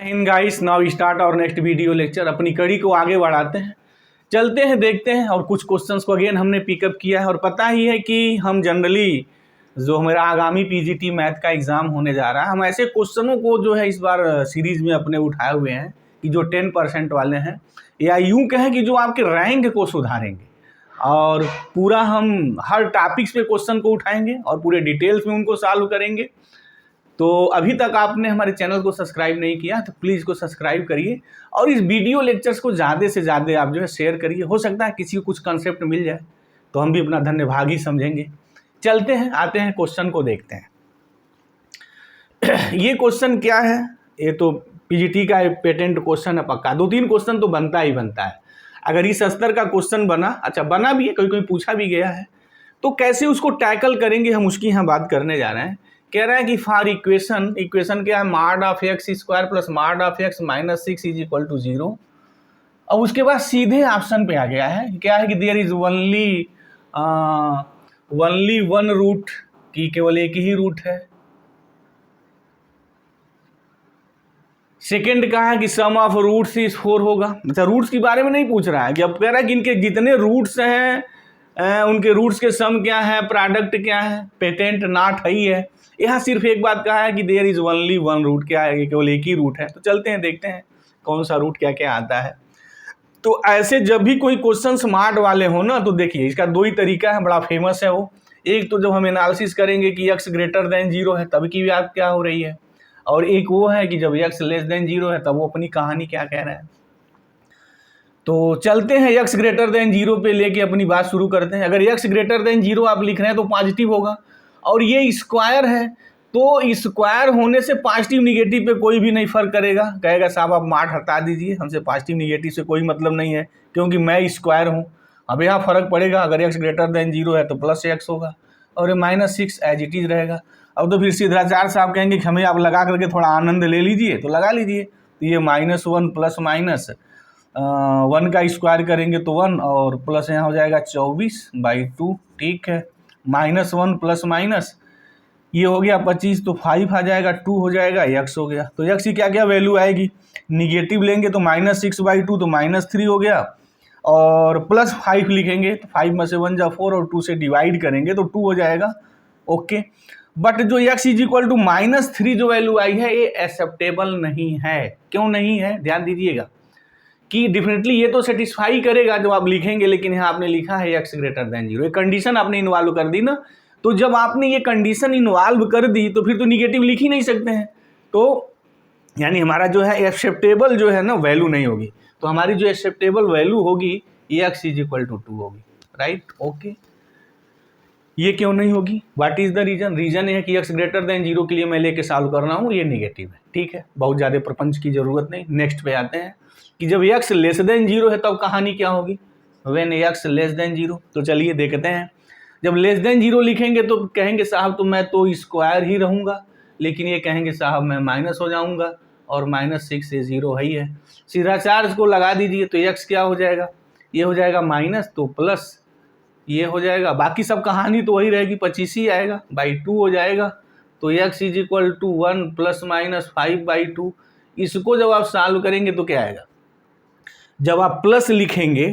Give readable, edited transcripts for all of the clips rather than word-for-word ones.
इन guys now start और next video lecture. अपनी कड़ी को आगे बढ़ाते हैं, चलते हैं, देखते हैं। और कुछ क्वेश्चंस को अगेन हमने पिकअप किया है और पता ही है कि हम जनरली जो हमारा आगामी पीजीटी मैथ का एग्ज़ाम होने जा रहा है, हम ऐसे क्वेश्चनों को जो है इस बार सीरीज़ में अपने उठाए हुए हैं कि जो 10% वाले हैं, या यूँ कहें कि जो आपके रैंक को सुधारेंगे। और पूरा हम हर टॉपिक्स पे क्वेश्चन को उठाएंगे और पूरे डिटेल्स में उनको सॉल्व करेंगे। तो अभी तक आपने हमारे चैनल को सब्सक्राइब नहीं किया तो प्लीज़ को सब्सक्राइब करिए और इस वीडियो लेक्चर्स को ज़्यादा से ज़्यादा आप जो है शेयर करिए। हो सकता है किसी को कुछ कंसेप्ट मिल जाए तो हम भी अपना धन्यभागी समझेंगे। चलते हैं, आते हैं, क्वेश्चन को देखते हैं। ये क्वेश्चन क्या है? ये तो पीजीटी का पेटेंट क्वेश्चन है पक्का। 2-3 क्वेश्चन तो बनता ही बनता है। अगर इस स्तर का क्वेश्चन बना, अच्छा बना भी है, कोई कोई पूछा भी गया है, तो कैसे उसको टैकल करेंगे हम उसकी यहाँ बात करने जा रहे हैं। कह रहा है कि फॉर इक्वेशन क्या है, mod of x square plus mod of x minus 6 is equal to 0। अब उसके बाद सीधे ऑप्शन पे आ गया है, क्या है कि there is only one root, की केवल एक ही रूट है। सेकेंड कहा है कि सम ऑफ रूट्स इज 4 होगा। अच्छा, रूट्स के बारे में नहीं पूछ रहा है कि अब कह रहा है कि इनके जितने रूट्स हैं उनके रूट्स के सम क्या है, प्रोडक्ट क्या है, पेटेंट नॉट है। यहाँ सिर्फ एक बात कहा है कि there is only one root, क्या है, केवल एक ही रूट है। तो चलते हैं, देखते हैं कौन सा रूट क्या क्या आता है। तो ऐसे जब भी कोई क्वेश्चन स्मार्ट वाले हो ना, तो देखिए इसका 2 ही तरीका है, बड़ा फेमस है वो। एक तो जब हम एनालिसिस करेंगे कि x ग्रेटर देन 0 है तब की बात क्या हो रही है, और एक वो है कि जब x लेस देन 0 है तब वो अपनी कहानी क्या कह रहा है। तो चलते हैं x ग्रेटर देन 0 पे लेके अपनी बात शुरू करते हैं। अगर x ग्रेटर देन 0 आप लिख रहे हैं तो पॉजिटिव होगा, और ये स्क्वायर है तो स्क्वायर होने से पॉजिटिव निगेटिव पे कोई भी नहीं फर्क करेगा। कहेगा साहब आप मार्ट हटा दीजिए, हमसे पॉजिटिव निगेटिव से कोई मतलब नहीं है क्योंकि मैं स्क्वायर हूँ। अब यहाँ फर्क पड़ेगा, अगर x ग्रेटर देन 0 है तो प्लस x होगा और -6 एज इट इज रहेगा। अब तो फिर सिद्धाचार्य साहब कहेंगे कि हमें आप लगा करके थोड़ा आनंद ले लीजिए, तो लगा लीजिए। तो ये -1 प्लस माइनस 1 का स्क्वायर करेंगे तो 1, और प्लस यहाँ हो जाएगा 24/2, ठीक है। -1 प्लस माइनस ये हो गया 25, तो 5 आ जाएगा, 2 हो जाएगा, x हो गया। तो x की क्या क्या वैल्यू आएगी, निगेटिव लेंगे तो -6/2 तो -3 हो गया, और प्लस 5 लिखेंगे तो 5 में से 1 जा 4 और 2 से डिवाइड करेंगे तो 2 हो जाएगा, ओके। बट जो x इज इक्वल टू -3 जो वैल्यू आई है ये एक्सेप्टेबल नहीं है। क्यों नहीं है, ध्यान दीजिएगा कि डेफिनेटली ये तो सेटिस्फाई करेगा जब आप लिखेंगे, लेकिन यहाँ आपने लिखा है x ग्रेटर देन 0, ये कंडीशन आपने इन्वॉल्व कर दी ना। तो जब आपने ये कंडीशन इन्वॉल्व कर दी तो फिर तो निगेटिव लिख ही नहीं सकते हैं, तो यानी हमारा जो है एक्सेप्टेबल जो है ना वैल्यू नहीं होगी। तो हमारी जो एक्सेप्टेबल वैल्यू होगी ये x इज इक्वल टू 2 होगी, राइट, ओके। ये क्यों नहीं होगी, what is the reason? Reason है कि x ग्रेटर देन 0 के लिए मैं लेके सॉल्व कर रहा हूँ, ये निगेटिव है, ठीक है, बहुत ज़्यादा प्रपंच की जरूरत नहीं। नेक्स्ट पे आते हैं कि जब x लेस देन 0 है तब कहानी क्या होगी, व्हेन x लेस देन 0। तो चलिए देखते हैं। जब लेस देन 0 लिखेंगे तो कहेंगे साहब तो मैं तो स्क्वायर ही रहूँगा, लेकिन ये कहेंगे साहब मैं माइनस हो जाऊँगा, और -6 से 0 ही है। सीधा चार्ज को लगा दीजिए तो x क्या हो जाएगा, ये हो जाएगा माइनस, तो प्लस ये हो जाएगा, बाकी सब कहानी तो वही रहेगी, 25 ही आएगा, /2 हो जाएगा। तो x is equal to 1 plus minus 5/2। इसको जब आप सॉल्व करेंगे तो क्या आएगा, जब आप प्लस लिखेंगे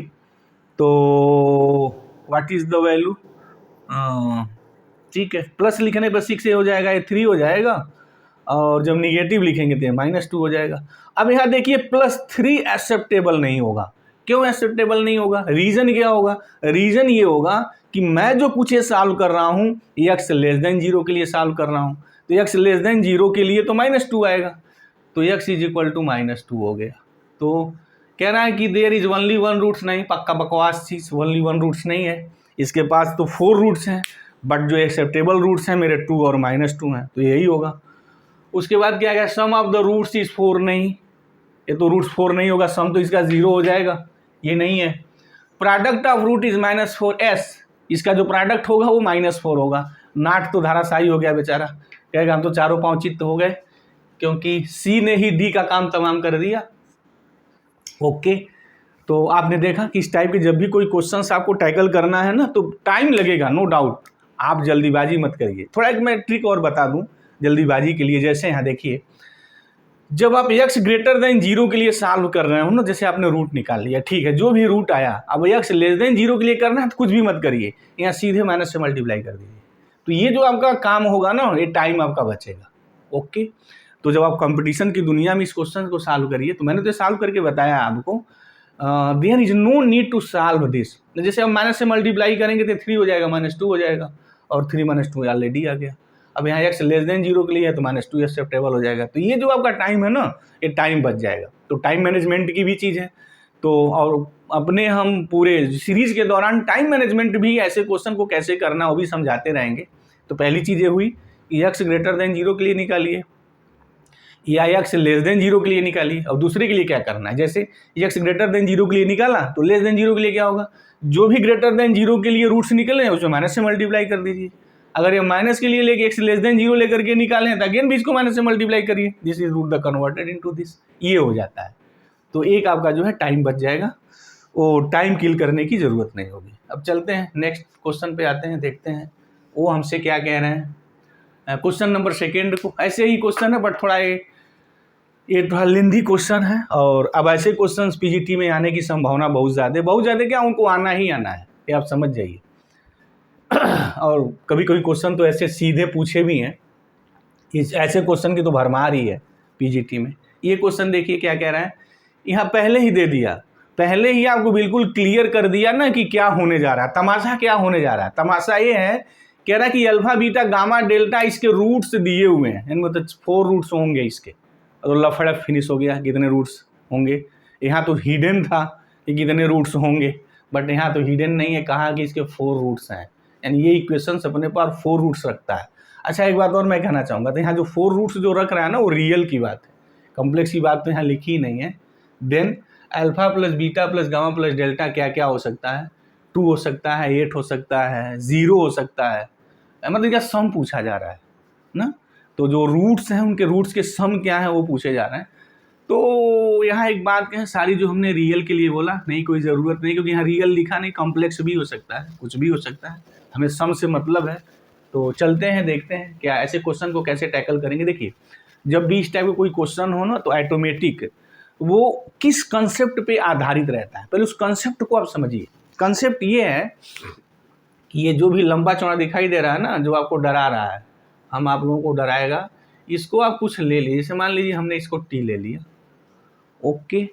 तो व्हाट इज द वैल्यू, ठीक है, प्लस लिखने पर 6 हो जाएगा, ये 3 हो जाएगा, और जब निगेटिव लिखेंगे तो -2 हो जाएगा। अब यहाँ देखिए +3 एक्सेप्टेबल नहीं होगा। क्यों एक्सेप्टेबल नहीं होगा, रीज़न क्या होगा? रीज़न ये होगा कि मैं जो कुछ ये सॉल्व कर रहा हूँ x लेस देन 0 के लिए सॉल्व कर रहा हूँ, तो x लेस देन 0 के लिए तो -2 आएगा, तो x इज इक्वल टू -2 हो गया। तो कह रहा है कि there is only one roots, नहीं, पक्का बकवास चीज़, ओनली वन रूट्स नहीं है, इसके पास तो 4 रूट्स हैं, बट जो एक्सेप्टेबल रूट्स हैं मेरे 2 और -2 हैं, तो यही होगा। उसके बाद क्या है, सम ऑफ द रूट्स इज 4, नहीं, ये तो रूट्स 4 नहीं होगा, सम तो इसका 0 हो जाएगा, ये नहीं है। Product of root is -4s, इसका जो प्रोडक्ट होगा वो -4 होगा। नाट तो धाराशाही हो गया बेचारा, कहेगा हम तो चारों पाँव चित्त हो गए क्योंकि सी ने ही डी का काम तमाम कर दिया, ओके। तो आपने देखा कि इस टाइप के जब भी कोई क्वेश्चंस आपको टैकल करना है ना तो टाइम लगेगा, नो डाउट, आप जल्दीबाजी मत करिए। थोड़ा एक मैं ट्रिक और बता दूं जल्दीबाजी के लिए, जैसे यहाँ देखिए जब आप x ग्रेटर देन 0 के लिए सॉल्व कर रहे हो ना, जैसे आपने रूट निकाल लिया, ठीक है, जो भी रूट आया, अब x लेस देन 0 के लिए करना है तो कुछ भी मत करिए, यहाँ सीधे माइनस से मल्टीप्लाई कर दीजिए। तो ये जो आपका काम होगा ना, ये टाइम आपका बचेगा। ओके, तो जब आप कंपटीशन की दुनिया में इस क्वेश्चन को सॉल्व करिए, तो मैंने तो सॉल्व करके बताया आपको, there is no need to solve this. जैसे हम माइनस से मल्टीप्लाई करेंगे तो 3 हो जाएगा, -2 हो जाएगा, और 3 - 2 ऑलरेडी आ गया। अब यहाँ x लेस देन 0 के लिए है तो -2 एक्सेप्टेबल हो जाएगा। तो ये जो आपका टाइम है ना, ये टाइम बच जाएगा। तो टाइम मैनेजमेंट की भी चीज़ है। तो और अपने हम पूरे सीरीज के दौरान टाइम मैनेजमेंट भी, ऐसे क्वेश्चन को कैसे करना वो भी समझाते रहेंगे। तो पहली चीज़ ये हुई कि x ग्रेटर देन 0 के लिए निकालिए, या x लेस देन 0 के लिए निकालिए। और दूसरे के लिए क्या करना है, जैसे x ग्रेटर देन 0 के लिए निकाला तो लेस देन 0 के लिए क्या होगा, जो भी ग्रेटर देन 0 के लिए रूट्स निकले हैं उसमें माइनस से मल्टीप्लाई कर दीजिए। अगर ये माइनस के लिए लेके x लेस देन 0 लेकर के निकालें तो अगेन भी इसको माइनस से मल्टीप्लाई करिए, this is root the converted into this, ये हो जाता है। तो एक आपका जो है टाइम बच जाएगा, वो टाइम किल करने की ज़रूरत नहीं होगी। अब चलते हैं नेक्स्ट क्वेश्चन पे आते हैं, देखते हैं वो हमसे क्या कह रहे हैं। क्वेश्चन नंबर 2 को ऐसे ही क्वेश्चन है, बट थोड़ा ये थोड़ा लेंथी क्वेश्चन है। और अब ऐसे क्वेश्चन पीजीटी में आने की संभावना बहुत ज़्यादा क्या, उनको आना ही आना है, ये आप समझ जाइए। और कभी कभी क्वेश्चन तो ऐसे सीधे पूछे भी हैं, इस ऐसे क्वेश्चन की तो भरमार ही है पीजीटी में। ये क्वेश्चन देखिए क्या कह रहा है, यहाँ पहले ही दे दिया, पहले ही आपको बिल्कुल क्लियर कर दिया ना कि क्या होने जा रहा है, तमाशा क्या होने जा रहा है। तमाशा ये है, कह रहा है कि अल्फा बीटा गामा डेल्टा इसके रूट्स दिए हुए हैं, इनमें तो 4 रूट्स होंगे इसके। तो लफड़ा फिनिश हो गया, कितने रूट्स होंगे। यहाँ तो हिडन था कि कितने रूट्स होंगे, बट यहाँ तो हिडन नहीं है, कहा कि इसके 4 रूट्स हैं, यानी ये इक्वेशन अपने पास 4 रूट्स रखता है। अच्छा, एक बात और मैं कहना चाहूँगा, तो यहाँ जो 4 रूट्स जो रख रहा है ना, वो रियल की बात है, कॉम्प्लेक्स की बात तो यहाँ लिखी ही नहीं है। Then alpha plus beta plus gamma plus delta क्या क्या हो सकता है, 2 हो सकता है, 8 हो सकता है, 0 हो सकता है, मतलब क्या सम पूछा जा रहा है ना। तो जो रूट्स हैं उनके रूट्स के सम क्या है वो पूछे जा रहे हैं। तो यहाँ एक बात कहें, सारी जो हमने रियल के लिए बोला नहीं, कोई ज़रूरत नहीं, क्योंकि यहाँ रियल लिखा नहीं, कॉम्प्लेक्स भी हो सकता है, कुछ भी हो सकता है, हमें सम से मतलब है। तो चलते हैं, देखते हैं क्या ऐसे क्वेश्चन को कैसे टैकल करेंगे। देखिए, जब भी इस टाइप का कोई क्वेश्चन हो ना, तो ऑटोमेटिक वो किस कंसेप्ट पे आधारित रहता है, पहले उस कंसेप्ट को आप समझिए। कंसेप्ट ये है कि ये जो भी लंबा चौड़ा दिखाई दे रहा है ना, जो आपको डरा रहा है, हम आप लोगों को डराएगा, इसको आप कुछ ले लीजिए। जैसे मान लीजिए हमने इसको टी ले लिया, ओके,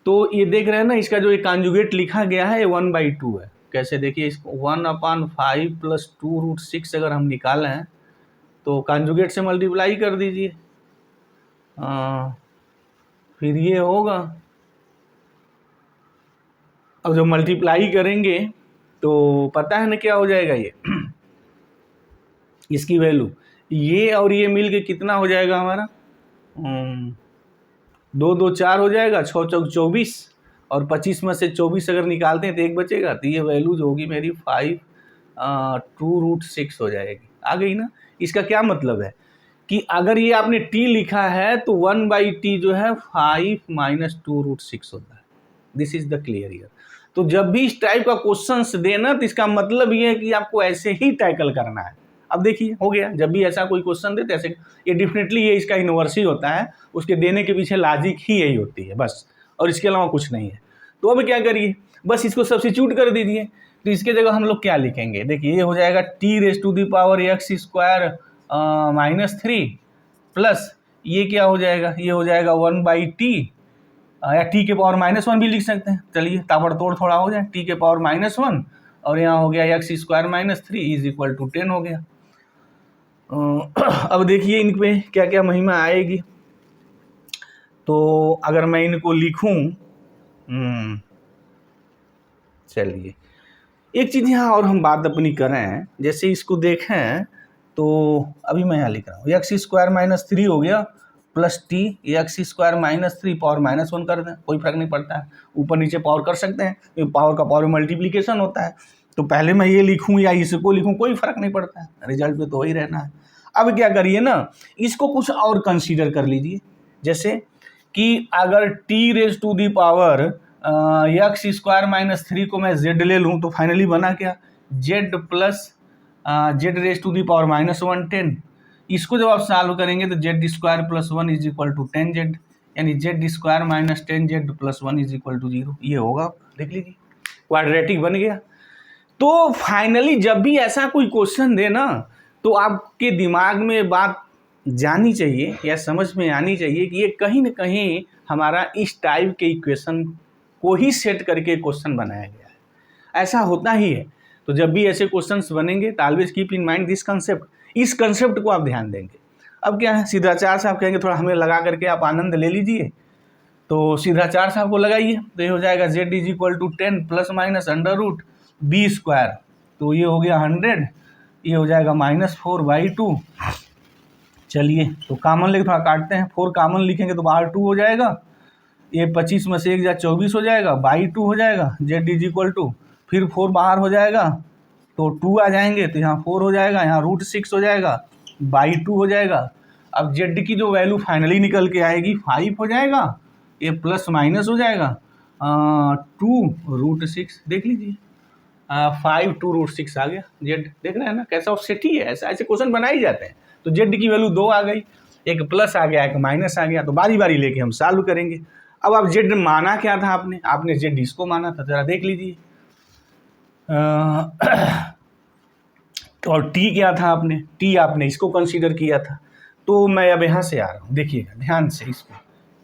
तो ये देख रहे हैं ना, इसका जो एक कॉन्जुगेट लिखा गया है 1/2 है। कैसे, देखिए, इसको 1/5 + 2√6 अगर हम निकालें तो कॉन्जुगेट से मल्टीप्लाई कर दीजिए, फिर ये होगा। अब जब मल्टीप्लाई करेंगे तो पता है ना क्या हो जाएगा, ये इसकी वैल्यू, ये और ये मिल के कितना हो जाएगा हमारा, 2 2 4 हो जाएगा, 6 चौक 24, और 25 में से 24 अगर निकालते हैं तो 1 बचेगा। तो ये वैल्यू जो होगी मेरी 2√6 हो जाएगी। आ गई ना। इसका क्या मतलब है कि अगर ये आपने t लिखा है तो 1/t जो है 5 - 2√6 होता है। This is the clear year. तो जब भी इस टाइप का क्वेश्चन देना, तो इसका मतलब ये है कि आपको ऐसे ही टैकल करना है। अब देखिए, हो गया, जब भी ऐसा कोई क्वेश्चन देते ऐसे, ये डेफिनेटली ये इसका इन्वर्स ही होता है, उसके देने के पीछे लॉजिक ही यही होती है बस, और इसके अलावा कुछ नहीं है। तो अब क्या करिए, बस इसको सब्स्टिट्यूट कर दीजिए। तो इसके जगह हम लोग क्या लिखेंगे, देखिए, ये हो जाएगा t⁻x² प्लस ये क्या हो जाएगा, ये हो जाएगा 1/t, या t⁻⁻1 भी लिख सकते हैं। चलिए, ताबड़तोड़ थोड़ा हो जाए, t⁻⁻1, और यहाँ हो गया x² - 3 = 10 हो गया। अब देखिए इन पे क्या क्या महिमा आएगी। तो अगर मैं इनको लिखूं, चलिए, एक चीज़ यहाँ और हम बात अपनी करें, जैसे इसको देखें तो अभी मैं यहाँ लिख रहा हूँ x² - 3 हो गया प्लस t, x² - 3 पावर -1 कर दें, कोई फर्क नहीं पड़ता है, ऊपर नीचे पावर कर सकते हैं, पावर का पावर मल्टीप्लीकेशन होता है। तो पहले मैं ये लिखूँ या इसको लिखूँ, कोई फर्क नहीं पड़ता है, रिजल्ट पे तो वही रहना है। अब क्या करिए ना, इसको कुछ और कंसीडर कर लीजिए, जैसे कि अगर t⁻⁻x² - 3 को मैं z ले लूँ तो फाइनली बना क्या, z + z⁻⁻1 10, इसको जब आप सॉल्व करेंगे तो z square plus 1 is equal to 10z, यानी z square minus 10z plus 1 is equal to 0, ये होगा। देख लीजिए क्वाड्रेटिक बन गया। तो फाइनली जब भी ऐसा कोई क्वेश्चन दे ना, तो आपके दिमाग में बात जानी चाहिए या समझ में आनी चाहिए कि ये कहीं ना कहीं हमारा इस टाइप के इक्वेशन को ही सेट करके क्वेश्चन बनाया गया है, ऐसा होता ही है। तो जब भी ऐसे क्वेश्चंस बनेंगे तो always keep in mind this concept, इस कंसेप्ट को आप ध्यान देंगे। अब क्या है, सिद्धाचार्य साहब कहेंगे थोड़ा हमें लगा करके आप आनंद ले लीजिए, तो सिद्धाचार्य साहब को लगाइए, तो ये हो जाएगा z is equal to 10 plus minus under root b square, तो ये हो गया 100, ये हो जाएगा -4/2। चलिए तो कॉमन लेके थोड़ा काटते हैं, 4 कॉमन लिखेंगे तो बाहर 2 हो जाएगा, ये 25 में से 1 जा 24 हो जाएगा, बाई 2 हो जाएगा, z इज इक्वल टू, फिर 4 बाहर हो जाएगा तो 2 आ जाएंगे, तो यहाँ 4 हो जाएगा, यहाँ √6 हो जाएगा, बाई 2 हो जाएगा। अब z की जो वैल्यू फाइनली निकल के आएगी 5 हो जाएगा, ये प्लस माइनस हो जाएगा 2√6, देख लीजिए 5 2√6 आ गया z। देख रहे हैं ना कैसा ऑफसेट ही है, ऐसे क्वेश्चन बनाए ही जाते हैं। तो z की वैल्यू 2 आ गई, एक प्लस आ गया, एक माइनस आ गया, तो बारी बारी लेके हम सॉल्व करेंगे। अब आप z माना क्या था आपने z इसको माना था, जरा देख लीजिए। और t क्या था t आपने इसको कंसीडर किया था। तो मैं अब यहाँ से आ रहा हूँ, देखिएगा ध्यान से, इसको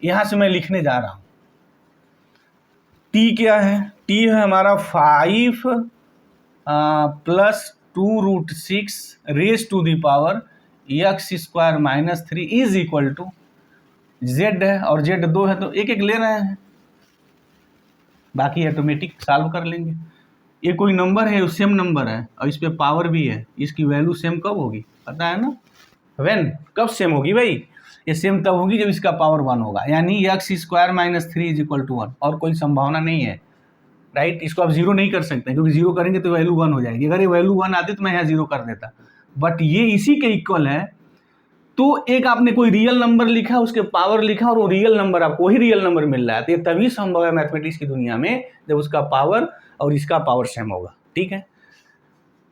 यहाँ से मैं लिखने जा रहा हूँ। t क्या है, t है हमारा 5 plus 2√6 raise to the power x square minus 3 is equal to z है, और z 2 है तो एक एक ले रहे हैं, बाकी ऑटोमेटिक सॉल्व कर लेंगे। ये कोई नंबर है, सेम नंबर है और इस पे पावर भी है, इसकी वैल्यू सेम कब होगी पता है ना, व्हेन, कब सेम होगी भाई, ये सेम तब होगी जब इसका पावर 1 होगा, यानी x square minus 3 is equal to 1, और कोई संभावना नहीं है, राइट। इसको आप जीरो नहीं कर सकते क्योंकि जीरो करेंगे तो वैल्यू 1 हो जाएगी, अगर ये वैल्यू 1 आती तो मैं यहाँ जीरो कर देता, बट ये इसी के इक्वल है। तो एक आपने कोई रियल नंबर लिखा, उसके पावर लिखा, और वो रियल नंबर आपको वही रियल नंबर मिल रहा है, तो ये तभी संभव है मैथमेटिक्स की दुनिया में जब उसका पावर और इसका पावर सेम होगा, ठीक है।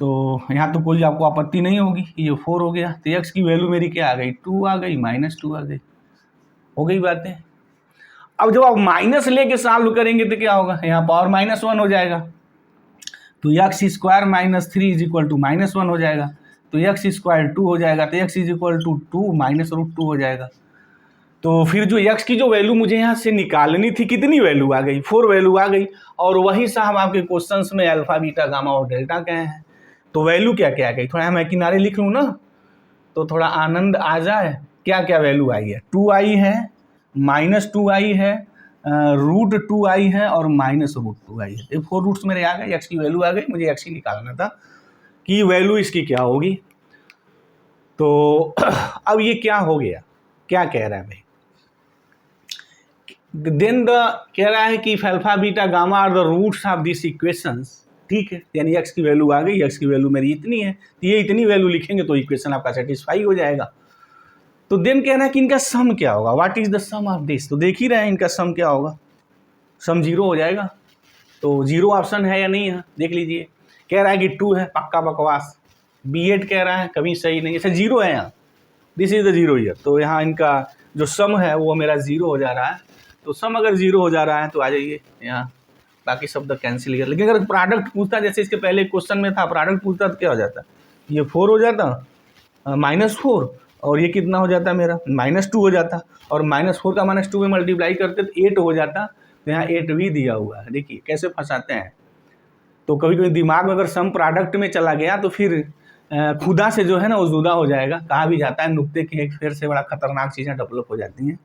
तो यहाँ तो कोई आपको आपत्ति नहीं होगी, ये 4 हो गया, तो x की वैल्यू मेरी क्या आ गई, 2 आ गई, -2 आ गई, हो गई बातें। अब जब आप माइनस लेके सॉल्व करेंगे तो क्या होगा, यहाँ पावर -1 हो जाएगा, तो x square minus 3 is equal to -1 हो जाएगा, तो x स्क्वायर 2 हो जाएगा, तो x is equal to 2 minus √2 हो जाएगा। तो फिर जो x की जो वैल्यू मुझे यहाँ से निकालनी थी, कितनी वैल्यू आ गई, 4 वैल्यू आ गई, और वही साहब आपके क्वेश्चंस में अल्फा बीटा गामा और डेल्टा कहे हैं। तो वैल्यू क्या क्या आ गई, थोड़ा मैं किनारे लिख लूँ ना तो थोड़ा आनंद आ जाए। क्या क्या वैल्यू आई है, 2 आई है, -2 आई है, √2 आई है और -√2 आई है, 4 रूट्स मेरे आ गए, x की वैल्यू आ गई, मुझे x ही निकालना था कि वैल्यू इसकी क्या होगी। तो अब ये क्या हो गया, क्या कह रहा है भाई, देन कह रहा है कि alpha beta gamma are the roots of this equations, ठीक है, यानी x की वैल्यू आ गई, x की वैल्यू मेरी इतनी है, तो ये इतनी वैल्यू लिखेंगे तो इक्वेशन आपका सेटिस्फाई हो जाएगा। तो देन कह रहा है कि इनका सम क्या होगा, what is the sum of this, तो देख ही रहे हैं इनका सम क्या होगा, सम 0 हो जाएगा। तो 0 ऑप्शन है या नहीं है, देख लीजिए, कह रहा है कि 2 है, पक्का बकवास, B8 कह रहा है, कभी सही नहीं, ऐसे 0 है यहाँ, दिस इज द 0 ईयर, तो यहाँ इनका जो सम है वो मेरा 0 हो जा रहा है। तो सम अगर 0 हो जा रहा है तो आ जाइए यहाँ, बाकी शब्द कैंसिल कर। लेकिन अगर प्रोडक्ट पूछता, जैसे इसके पहले क्वेश्चन में था प्रोडक्ट पूछता, तो क्या हो जाता, ये 4 हो जाता, -4, और ये कितना हो जाता मेरा, -2 हो जाता, और -4 का -2 में मल्टीप्लाई करते तो 8 हो जाता, तो यहाँ 8 भी दिया हुआ है, देखिए कैसे फंसाते हैं। तो कभी कभी दिमाग अगर सम प्रोडक्ट में चला गया तो फिर खुदा से जो है ना वो जुदा हो जाएगा, कहा भी जाता है नुक्ते की एक फेर से बड़ा खतरनाक चीज़ें डेवलप हो जाती हैं।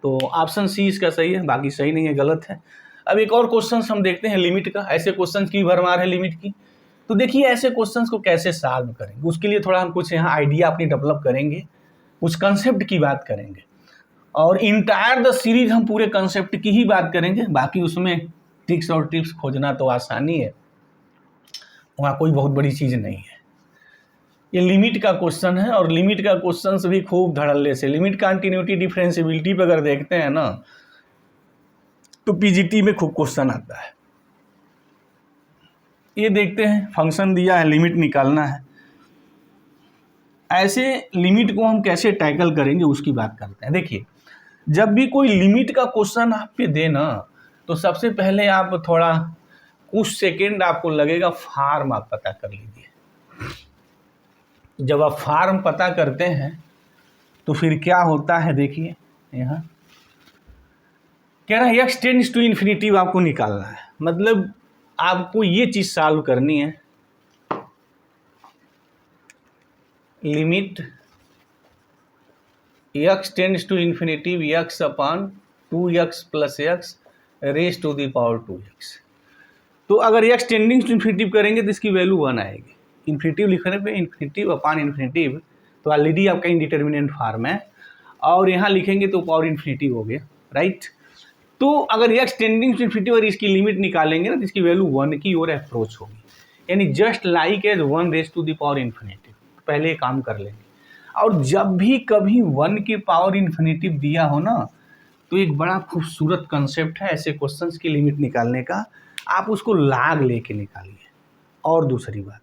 तो ऑप्शन सी इसका सही है, बाकी सही नहीं है, गलत है। अब एक और क्वेश्चन हम देखते हैं लिमिट का, ऐसे क्वेश्चन की भरमार है लिमिट की। तो देखिए ऐसे क्वेश्चंस को कैसे सॉल्व करेंगे, उसके लिए थोड़ा हम कुछ यहाँ आइडिया अपनी डेवलप करेंगे, कुछ कंसेप्ट की बात करेंगे, और इंटायर द सीरीज हम पूरे कंसेप्ट की ही बात करेंगे, बाकी उसमें ट्रिक्स और टिप्स खोजना तो आसानी है, वहाँ कोई बहुत बड़ी चीज़ नहीं है। ये लिमिट का क्वेश्चन है, और लिमिट का क्वेश्चन भी खूब धड़ल्ले से, लिमिट कंटिन्यूटी डिफरेंशियबिलिटी पर अगर देखते हैं ना तो पीजीटी में खूब क्वेश्चन आता है। ये देखते हैं, फंक्शन दिया है, लिमिट निकालना है, ऐसे लिमिट को हम कैसे टैकल करेंगे उसकी बात करते हैं। देखिए, जब भी कोई लिमिट का क्वेश्चन आप पे दे ना, तो सबसे पहले आप थोड़ा कुछ सेकेंड आपको लगेगा, फार्म आप पता कर लीजिए। जब आप फार्म पता करते हैं तो फिर क्या होता है, देखिए यहाँ कह रहा है एक्स टेंड्स टू इन्फिनिटी आपको निकालना है। मतलब आपको ये चीज सॉल्व करनी है, limit x tends to infinity x upon 2x plus x raise to the power 2x। तो अगर एक्स टेंडिंग टू इन्फिनिटिव करेंगे तो इसकी वैल्यू 1 आएगी। इन्फिनिटिव लिखने पे इन्फिनिटिव अपॉन इन्फिनिटिव तो ऑलरेडी आपका इंडिटर्मिनेंट फॉर्म है, और यहाँ लिखेंगे तो पावर इन्फिनिटिव हो गया, राइट। तो अगर एक्स टेंडिंग टू इन्फिनिटिव और इसकी लिमिट निकालेंगे ना तो इसकी वैल्यू 1 की ओर अप्रोच होगी, यानी just like as 1 raise to the power infinitive. पहले ये काम कर लेंगे। और जब भी कभी 1 की पावर इन्फिनिटिव दिया हो ना, तो एक बड़ा खूबसूरत कंसेप्ट है ऐसे क्वेश्चंस की लिमिट निकालने का, आप उसको लाग लेके निकालिए। और दूसरी बात,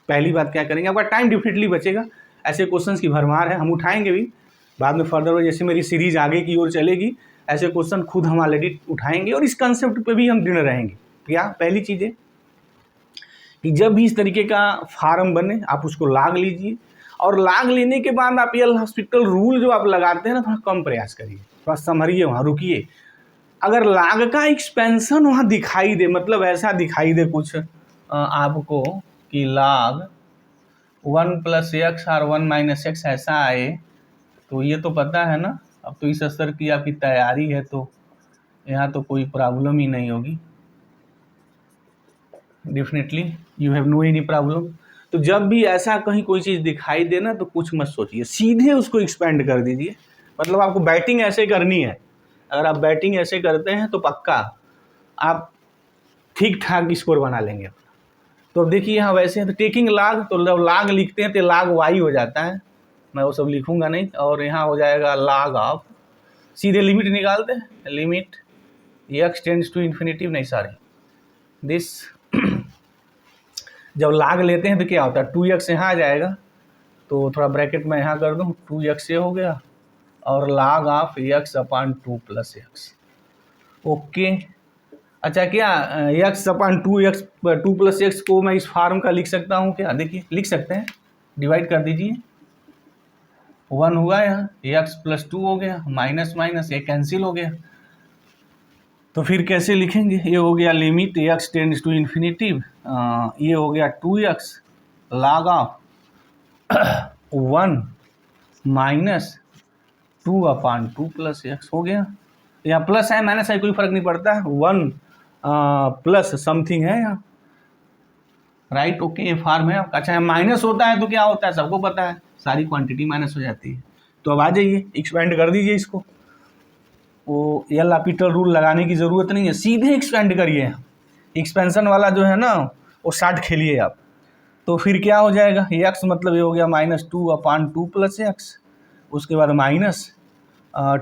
पहली बात क्या करेंगे, आपका टाइम डेफिनेटली बचेगा। ऐसे क्वेश्चंस की भरमार है, हम उठाएंगे भी बाद में फर्दर, जैसे मेरी सीरीज आगे की ओर चलेगी ऐसे क्वेश्चन खुद हम ऑलरेडी उठाएंगे और इस कंसेप्ट पे भी हम दृढ़ रहेंगे। क्या पहली चीज़ है कि जब भी इस तरीके का फार्म बने आप उसको लाग लीजिए, और लाग लेने के बाद आप एल हॉस्पिटल रूल जो आप लगाते हैं ना, थोड़ा कम प्रयास करिए, थोड़ा संभरिए, वहाँ रुकिए। अगर लाग का एक्सपेंशन वहाँ दिखाई दे, मतलब ऐसा दिखाई दे कुछ आपको कि लाग 1 प्लस एक्स और 1 माइनस एक्स ऐसा आए, तो ये तो पता है ना, अब तो इस स्तर की आपकी तैयारी है, तो यहाँ तो कोई प्रॉब्लम ही नहीं होगी। Definitely you have no any problem. तो जब भी ऐसा कहीं कोई चीज़ दिखाई दे ना, तो कुछ मत सोचिए, सीधे उसको एक्सपेंड कर दीजिए। मतलब आपको बैटिंग ऐसे करनी है, अगर आप बैटिंग ऐसे करते हैं तो पक्का आप ठीक ठाक स्कोर बना लेंगे। तो अब देखिए यहाँ वैसे है तो टेकिंग लाग, तो जब लाग लिखते हैं तो लाग वाई हो जाता है, मैं वो सब लिखूंगा नहीं, और यहाँ हो जाएगा लाग ऑफ, सीधे लिमिट निकालते हैं, limit x tends to infinitive, नहीं सॉरी दिस जब लाग लेते हैं तो क्या होता है, 2x यहाँ आ जाएगा, तो थोड़ा ब्रैकेट में यहाँ कर दूँ, 2x ये हो गया, और लाग of x upon 2 plus x. Okay, अच्छा क्या x अपॉन 2 प्लस एक्स को मैं इस फार्म का लिख सकता हूँ क्या? देखिए लिख सकते हैं, डिवाइड कर दीजिए, 1 हुआ यहाँ, x प्लस 2 हो गया, माइनस माइनस ये कैंसिल हो गया। तो फिर कैसे लिखेंगे, ये हो गया limit x tends to infinitive, ये हो गया 2x log of 1 minus 2 upon 2 plus x हो गया। यहाँ प्लस है माइनस है कोई फर्क नहीं पड़ता है, 1 प्लस समथिंग है यहाँ, राइट। ओके, ये फॉर्म है आपका। अच्छा, माइनस होता है तो क्या होता है सबको पता है, सारी क्वांटिटी माइनस हो जाती है। तो अब आ जाइए, एक्सपेंड कर दीजिए इसको, वो एल हॉस्पिटल रूल लगाने की ज़रूरत नहीं है, सीधे एक्सपेंड करिए। एक्सपेंशन वाला जो है ना वो शार्ट खेलिए आप। तो फिर क्या हो जाएगा, एक्स मतलब ये हो गया -2 अपॉन 2 प्लस एक्स, उसके बाद माइनस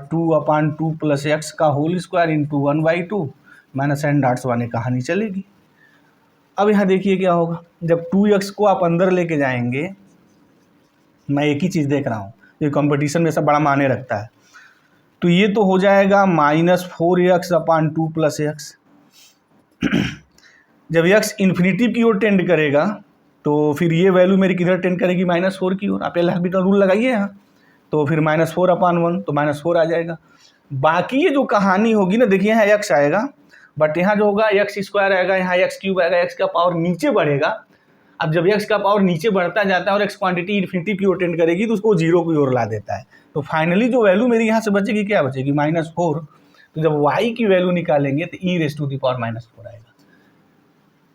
2 अपॉन 2 प्लस एक्स का whole square into 1/2, minus and dots वाली कहानी चलेगी। अब यहाँ देखिए क्या होगा, जब 2x को आप अंदर लेके जाएंगे, मैं एक ही चीज़ देख रहा हूँ, ये कंपटीशन में सब बड़ा मायने रखता है, तो ये तो हो जाएगा -4x अपॉन 2 प्लस एक्स। जब x इन्फिनिटिव की ओर टेंड करेगा तो फिर ये वैल्यू मेरी किधर टेंड करेगी, -4 की ओर। आप एल हॉस्पिटल रूल लगाइए यहाँ, तो फिर -4 अपॉन 1 तो -4 आ जाएगा। बाकी ये जो कहानी होगी ना, देखिए यहाँ x आएगा, बट यहाँ जो होगा x स्क्वायर आएगा, यहाँ x क्यूब आएगा, x का पावर नीचे बढ़ेगा। अब जब x का पावर नीचे बढ़ता जाता है और x क्वांटिटी इन्फिनिटी की ओर टेंड करेगी तो उसको 0 की ओर ला देता है। तो फाइनली जो वैल्यू मेरी यहाँ से बचेगी क्या बचेगी, -4। तो जब y की वैल्यू निकालेंगे तो e⁻⁴ आएगा।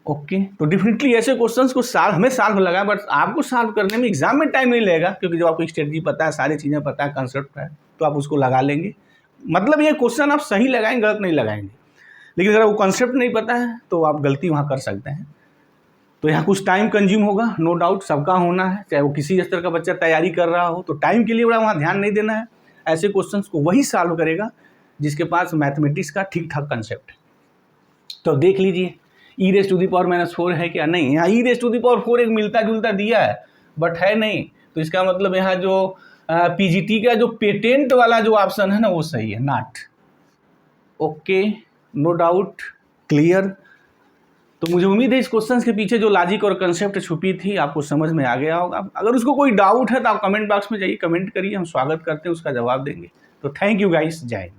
ओके, तो डेफिनेटली ऐसे क्वेश्चंस को हमें सॉल्व लगा, बट आपको सॉल्व करने में एग्जाम में टाइम नहीं लगेगा, क्योंकि जब आपको स्ट्रेटजी पता है, सारी चीज़ें पता है, कंसेप्ट है, तो आप उसको लगा लेंगे। मतलब ये क्वेश्चन आप सही लगाएंगे, गलत नहीं लगाएंगे। लेकिन अगर वो कंसेप्ट नहीं पता है तो आप गलती वहाँ कर सकते हैं। तो यहाँ कुछ टाइम कंज्यूम होगा, नो डाउट, सबका होना है, चाहे वो किसी स्तर का बच्चा तैयारी कर रहा हो, तो टाइम के लिए बड़ा वहाँ ध्यान नहीं देना है। ऐसे क्वेश्चंस को वही सॉल्व करेगा जिसके पास मैथमेटिक्स का ठीक ठाक कंसेप्ट है। तो देख लीजिए e⁻⁴ है क्या, नहीं, यहाँ e⁻⁴ एक मिलता जुलता दिया है, बट है नहीं, तो इसका मतलब यहाँ जो पीजीटी का जो पेटेंट वाला जो ऑप्शन है ना वो सही है, not. Okay, no doubt, clear. तो मुझे उम्मीद है इस क्वेश्चन के पीछे जो लॉजिक और कंसेप्ट छुपी थी आपको समझ में आ गया होगा। अगर उसको कोई डाउट है तो आप कमेंट बॉक्स में जाइए, कमेंट करिए, हम स्वागत करते हैं, उसका जवाब देंगे। तो थैंक यू गाइस, जय हिंद।